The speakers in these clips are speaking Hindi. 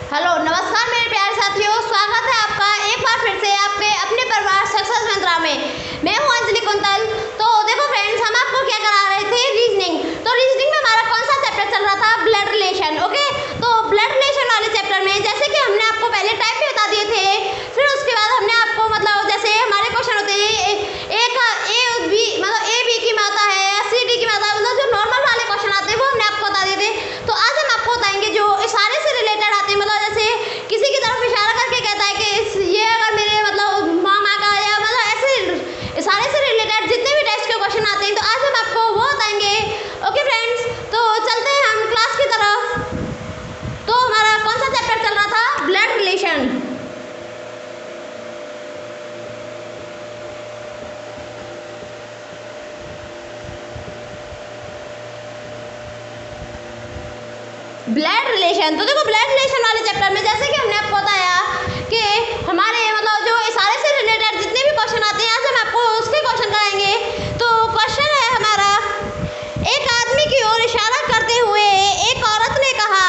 हेलो नमस्कार मेरे प्यारे साथियों, स्वागत है आपका एक बार फिर से आपके अपने परिवार सक्सेस मंत्रा में। मैं हूं अंजलि कुंतल। तो देखो फ्रेंड्स, हम आपको क्या करा रहे थे, रीजनिंग। तो रीजनिंग में हमारा कौन सा चैप्टर चल रहा था, ब्लड रिलेशन। ओके, तो ब्लड रिलेशन वाले चैप्टर में जैसे कि हमने आपको पहले टाइप भी बता दिए थे, फिर उसके बाद हमने आपको मतलब जैसे हमारे क्वेश्चन होते हैं एक ए बी मतलब ए बी की माता है, सी डी की माता, मतलब जो नॉर्मल वाले क्वेश्चन आते हैं वो हमने आपको बता दिए थे। तो आज हम आपको बताएंगे जो इशारे से रिलेटेड आते हैं, मतलब जैसे किसी की तरफ इशारा करके कहता है कि ये अगर मेरे मतलब मामा का, या मतलब ऐसे इशारे से रिलेटेड जितने भी टेस्ट के क्वेश्चन आते हैं, तो आज हम आपको वो बताएंगे। ओके फ्रेंड्स, तो चलते हैं हम क्लास की तरफ। तो हमारा कौन सा चैप्टर चल रहा था, ब्लड रिलेशन। Blood relation. तो देखो ब्लड रिलेशन वाले चैप्टर में जैसे कि हमने आपको बताया कि हमारे मतलब जो इशारे से रिलेटेड जितने भी क्वेश्चन आते हैं, आज हम आपको उसके क्वेश्चन कराएंगे। तो क्वेश्चन है हमारा, एक आदमी की ओर इशारा करते हुए एक औरत ने कहा,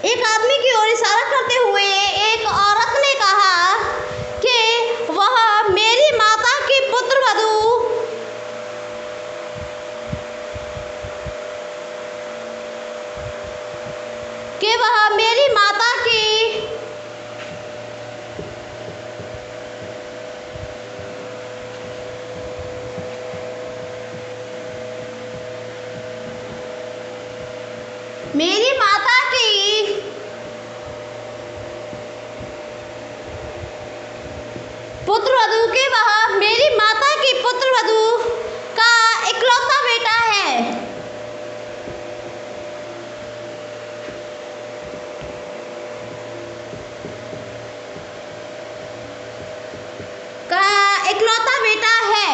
एक आदमी की ओर इशारा करते हुए एक औरत ने कहा कि वह मेरी माता की पुत्रवधू मेरी माता की पुत्रवधू के वह मेरी माता की पुत्रवधू का इकलौता बेटा है। इकलौता बेटा है।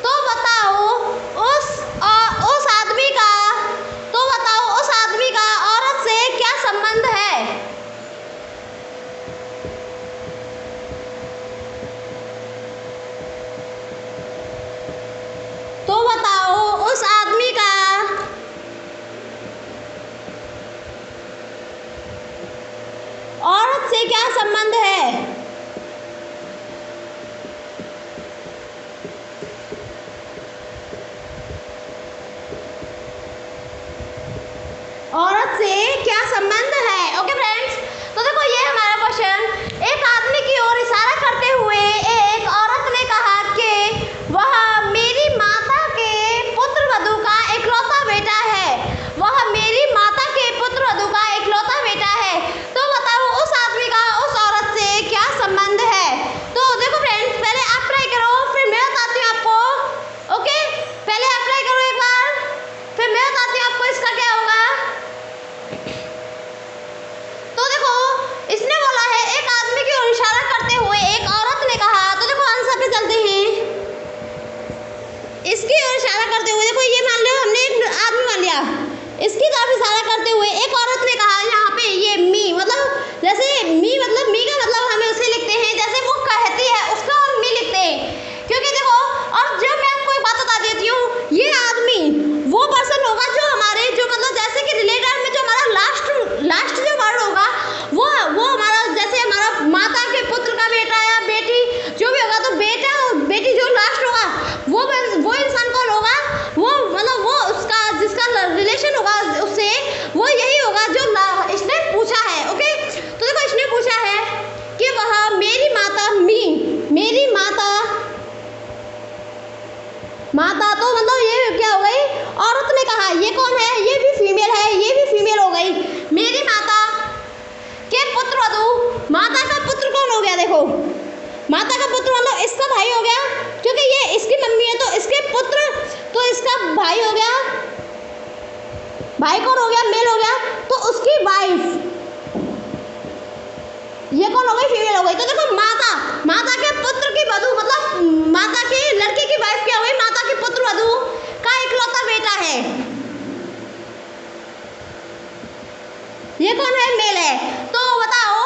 तो बताओ उस आदमी का औरत से क्या संबंध है। तो बताओ उस आदमी का औरत से क्या संबंध है। औरत से क्या संबंध है। ओके फ्रेंड्स, तो देखो ये हमारा क्वेश्चन, एक आदमी की ओर इशारा करते हुए एक औरत ने कहा कि वह मेरी माता के पुत्रवधू का इकलौता बेटा है। वह मेरी माता के पुत्रवधू का इकलौता बेटा है। तो बताओ उस आदमी का उस औरत से क्या संबंध है। तो देखो फ्रेंड्स, पहले आप ट्राई करो, फिर मैं बताती हूँ आपको। ओके, पहले आप ट्राई करो एक बार, फिर मैं बताती हूँ आपको इसका क्या होगा। तो देखो इसने बोला है एक आदमी की ओर इशारा करते हुए एक औरत ने कहा। तो देखो आंसर पे चलते हैं। इसकी ओर इशारा करते हुए, देखो ये मान लो हमने एक आदमी मान लिया, इसकी तरफ इशारा करते हुए एक औरत ने कहा। यहाँ पे ये मी मतलब जैसे मी का मतलब हमें उसे लिखते हैं जैसे वो कहती है उसका हम मी लिखते हैं, क्योंकि देखो, और जब मैं आपको एक बात बता देती हूँ, ये आदमी वो पर्सन होगा जो हमारे जो मतलब जैसे कि रिलेटेड में जो हमारा लास्ट जो वर्ड होगा वो हमारा, जैसे हमारा माता के पुत्र का बेटा या बेटी जो भी होगा, तो बेटा और बेटी जो लास्ट होगा वो इंसान कौन होगा, वो मतलब वो उसका जिसका रिलेशन होगा उससे, वो यही होगा जो इसने पूछा है। ओके, तो देखो इसने पूछा है कि वह मेरी माता मेरी माता, तो मतलब ये क्या हो गई, औरत ने कहा। ये कौन है, ये भी फीमेल है, ये भी फीमेल हो गई। मेरी माता के पुत्रवधू, माता का पुत्र कौन हो गया, देखो माता का पुत्र मतलब इसका भाई हो गया, क्योंकि ये इसकी मम्मी है, तो इसके पुत्र तो इसका भाई हो गया। भाई कौन हो गया, मेल हो गया, तो उसकी वाइफ, ये कौन हो गई, फीमेल हो गई। तो देखो माता, माता के पुत्र की वधू, मतलब माता की लड़की की वाइफ क्या हो गई, माता की पुत्र वधू का इकलौता बेटा है, ये कौन है, मेल है। तो बताओ,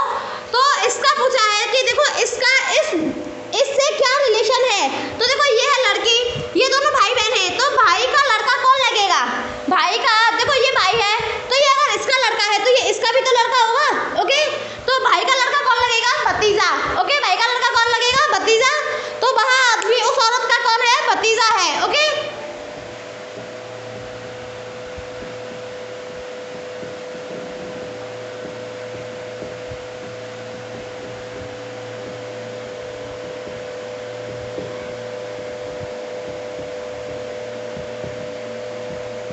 तो इसका पूछा है कि देखो इसका इससे क्या रिलेशन है। तो देखो ये है लड़की, ये दोनों भाई बहन है, तो भाई का लड़का कौन लगेगा, भाई का, देखो ये भाई है, तो ये अगर इसका लड़का है तो ये इसका भी तो लड़का होगा। ओके, तो भाई का लड़का कौन लगेगा, भतीजा। ओके, भाई का लड़का कौन लगेगा, भतीजा। तो वह आदमी उस औरत का कौन है, भतीजा है। ओके,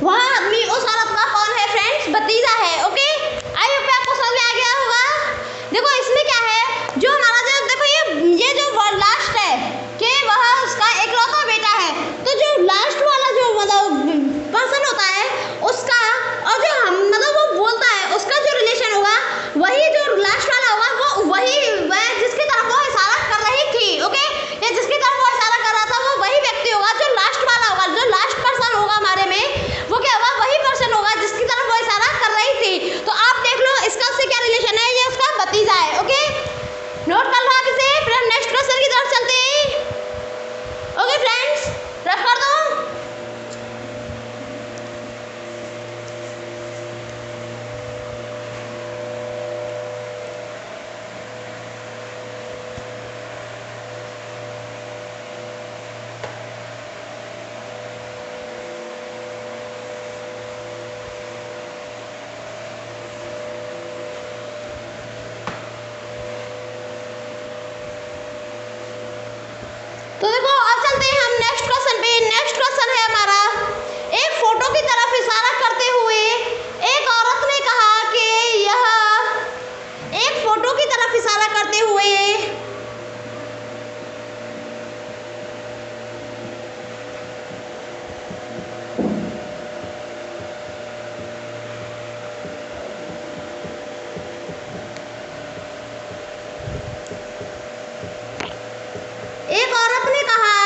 वह आदमी उस औरत का कौन है फ्रेंड्स, भतीजा है। ओके, आई होप आपको समझ में आ गया होगा। देखो इसमें क्या है, जो हमारा जो देखो ये जो लास्ट है कि वह उसका इकलौता बेटा है, तो जो लास्ट वाला जो मतलब पर्सन होता है उसका, और जो हम मतलब वो बोलता है उसका जो रिलेशन होगा, वही जो लास्ट वाला होगा वो वही वह जिसकी तरफ वो इशारा कर रही थी। ओके, या जिसकी तरफ वो इशारा कर रहा था वो वही व्यक्ति होगा, जो लास्ट वाला होगा, जो लास्ट पर्सन होगा हमारे में, वो क्या होगा, वही पर्सन होगा जिसकी तरफ वो इशारा कर रही थी। तो आप देख लो इसका उससे क्या रिलेशन है, ये उसका भतीजा है। ओके, नोट कर लो आप इसे, फिर हम नेक्स्ट क्वेश्चन की तरफ चलते हैं। ओके फ्रेंड्स, रफ कर दो। तो देखो अब चलते हैं हम नेक्स्ट क्वेश्चन पे। नेक्स्ट क्वेश्चन है हमारा, एक फोटो की तरफ इशारा करते हुए एक औरत ने कहा कि यह, एक फोटो की तरफ इशारा करते हुए एक औरत ने कहा,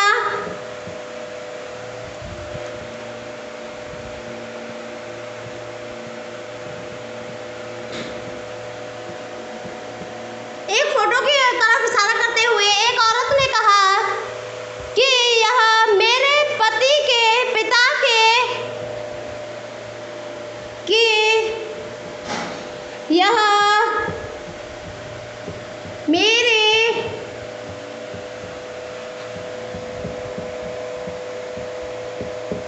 एक फोटो की तरफ इशारा करते हुए एक औरत ने कहा कि यह मेरे पति के पिता के, कि यह मेरे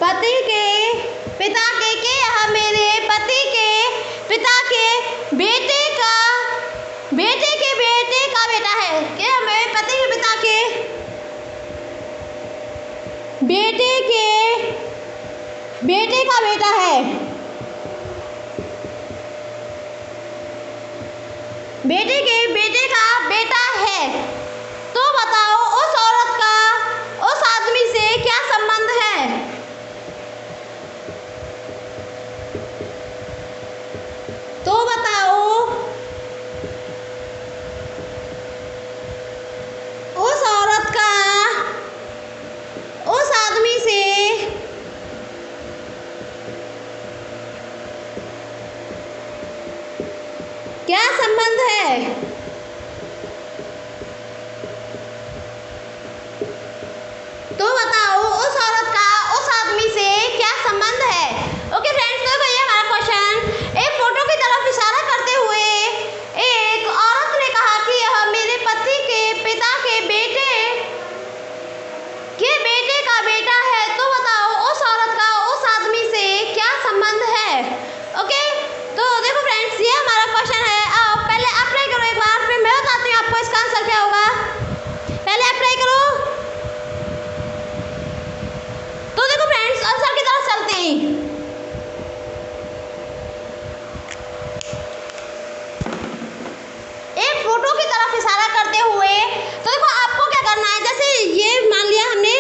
पति के पिता के, यह मेरे पति के पिता के बेटे का, बेटे के बेटे का बेटा है, कि मेरे पति के पिता के बेटे के बेटे का बेटा है, बेटे के बेटे का बेटा है। तो बताओ उस औरत का उस आदमी से क्या संबंध है। तो बताओ उस औरत का उस आदमी से क्या संबंध है। तो बताओ उस औरत का उस आदमी से क्या संबंध है। ओके फ्रेंड्स, देखो ये हमारा क्वेश्चन, एक फोटो की तरफ इशारा करते हुए एक औरत ने कहा कि यह मेरे पति के पिता के बेटे का बेटा है। तो बताओ उस औरत का उस आदमी से क्या संबंध है। ओके, तो देखो फ्रेंड्स ये हमारा क्वेश्चन है। पहले आप ट्राई करो एक बार, फिर मैं बताती हूँ आपको इसका आंसर क्या होगा। पहले आप ट्राई करो। तो देखो फ्रेंड्स आंसर की तरफ चलते हैं। एक फोटो की तरफ इशारा करते हुए, तो देखो आपको क्या करना है, जैसे ये मान लिया हमने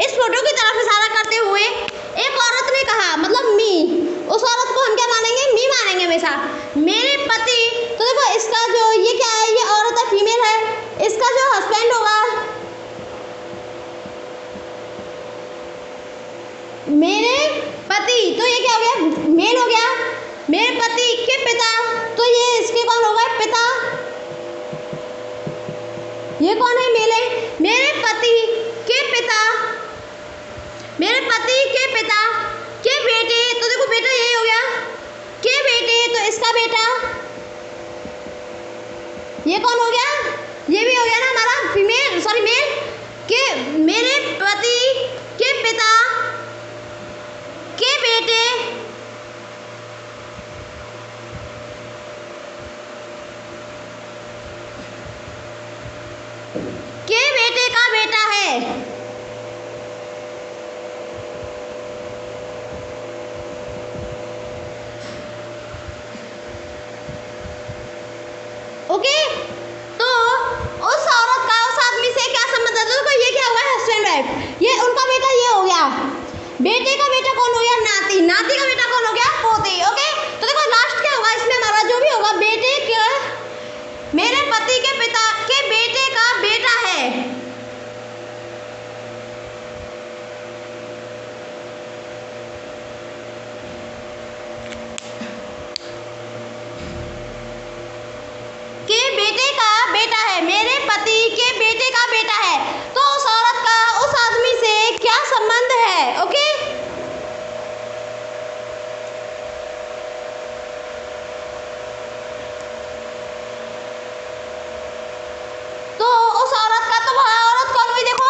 इस फोटो की तरफ इशारा करते हुए एक औरत ने कहा, मतलब मी, उस हमेशा। मेरे पति, तो देखो इसका जो ये क्या है, ये औरत है, फीमेल है। इसका जो हस्बैंड होगा, मेरे पति, तो ये क्या हो गया, मेल हो गया। मेरे पति के पिता, तो ये इसके कौन होगा, पिता। ये कौन है, मेल है। मेरे पति के पिता, मेरे पति के पिता के बेटे, तो देखो बेटा यही हो गया, के बेटे, तो इसका बेटा, ये कौन हो गया, ये भी हो गया ना हमारा फीमेल, सॉरी मेल। के मेरे पति के पिता के बेटे के बेटे का बेटा है। ओके, तो उस औरत का उस आदमी से क्या संबंध है, तो ये क्या हुआ, हस्बैंड वाइफ। ये उनका बेटा ये हो गया, बेटे का बेटा कौन हो गया, नाती। नाती का बेटा कौन हो गया, पोती। ओके, तो देखो लास्ट क्या होगा इसमें, हमारा जो भी होगा, बेटे के, मेरे पति के पिता के बेटे का बेटा है। के बेटे का बेटा है, मेरे पति के बेटे का बेटा है। तो उस औरत का उस आदमी से क्या संबंध है। ओके, तो उस औरत का, तो वह औरत कौन हुई, देखो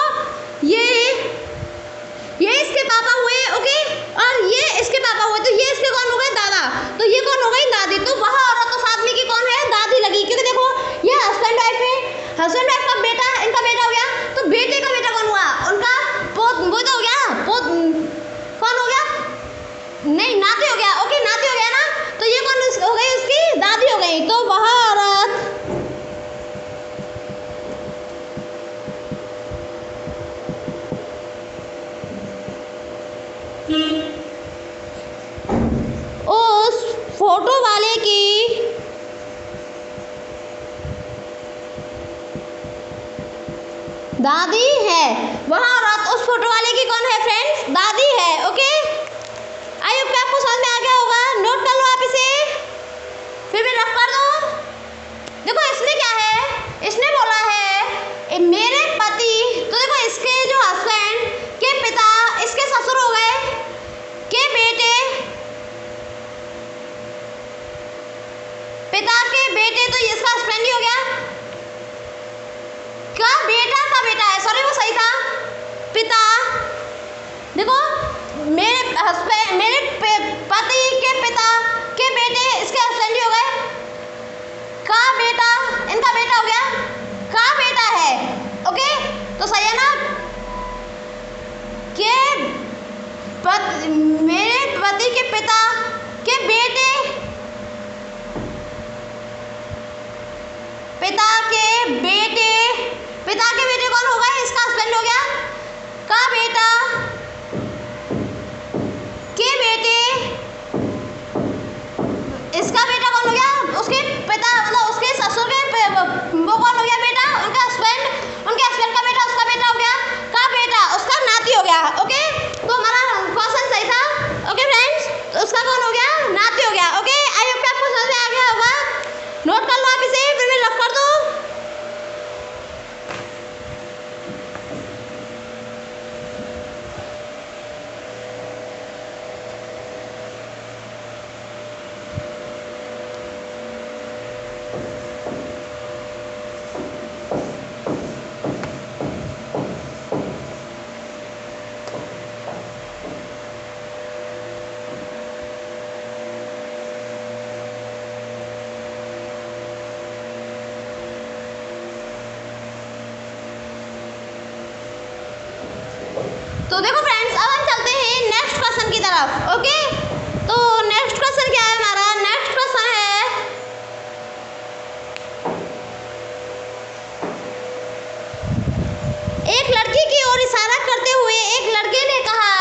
ये इसके पापा हुए। ओके, और ये इसके पापा हुए, तो ये इसके कौन हो गए, दादा। तो ये कौन हो गई, दादी। तो वह औरत उस आदमी की कौन है, दादी लगी, क्योंकि देखो ये हस्बैंड वाइफ है, हस्बैंड वाइफ का बेटा, इनका बेटा हो गया। तो बेटे का बेटा कौन हुआ, उनका पोत, वो तो हो गया पोत, कौन हो गया, नहीं नाती हो गया। ओके, नाती हो गया ना, तो ये कौन हो गई, उसकी दादी हो गई। तो वह औरत उस फोटो वाले की दादी है। वह औरत उस फोटो वाले की कौन है फ्रेंड्स, दादी है। ओके, आई होप आपको समझ में आ गया होगा। नोट कर लो आप इसे, फिर भी रख कर दो। देखो इसमें क्या है, इसने बोला है मेरे पति, तो देखो इसके जो हस्बैंड के पिता, इसके ससुर हो गए, के बेटे, पिता के बेटे, तो इसका हस्बैंड ही हो गया, का बेटा है, सॉरी वो सही था, पिता। देखो मेरे हस्बैंड, मेरे पति के पिता के बेटे, इसके हस्बैंड ही हो गए, का बेटा, इनका बेटा हो गया, का बेटा है। ओके, तो सही है ना, के मेरे पति के पिता के बेटे, पिता के बेटे कौन हो गए, इसका हस्बैंड हो गया, का बेटा के बेटे, इसका बेटा कौन हो गया, उसके पिता, मतलब उसके ससुर के वो कौन हो गया, बेटा, उनका हस्बैंड, उनके हस्बैंड का बेटा, उसका बेटा हो गया, का बेटा, उसका नाती हो गया। ओके, तो हमारा क्वेश्चन सही था। ओके फ्रेंड्स, तो उसका कौन हो गया, नाती हो गया। ओके, आई होप आपको समझ में आ गया होगा। नोट कर लो आप इसे, फिर मैं लॉक कर दूं। तो देखो फ्रेंड्स, अब हम चलते हैं नेक्स्ट क्वेश्चन की तरफ। ओके, तो नेक्स्ट क्वेश्चन क्या है हमारा, नेक्स्ट क्वेश्चन है एक लड़की की ओर इशारा करते हुए एक लड़के ने कहा,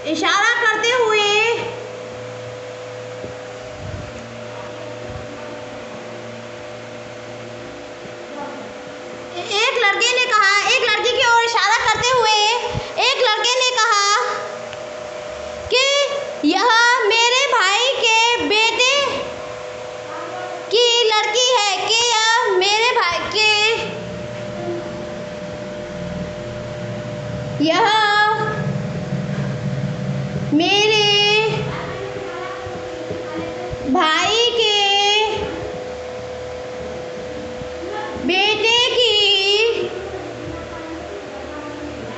इशारा करते हुए एक लड़के ने कहा, एक लड़की की ओर इशारा करते हुए एक लड़के ने कहा कि यह मेरे भाई के बेटे की लड़की है, कि यह मेरे भाई के यह मेरे भाई के बेटे की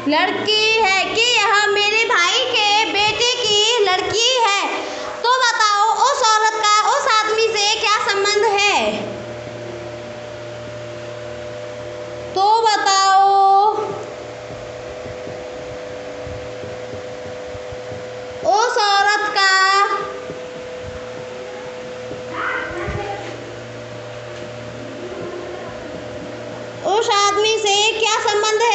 लड़की है, कि यह मेरे भाई के बेटे की लड़की है। तो बताओ उस औरत का उस आदमी से क्या संबंध है? तो बताओ उस औरत का उस आदमी से क्या संबंध है?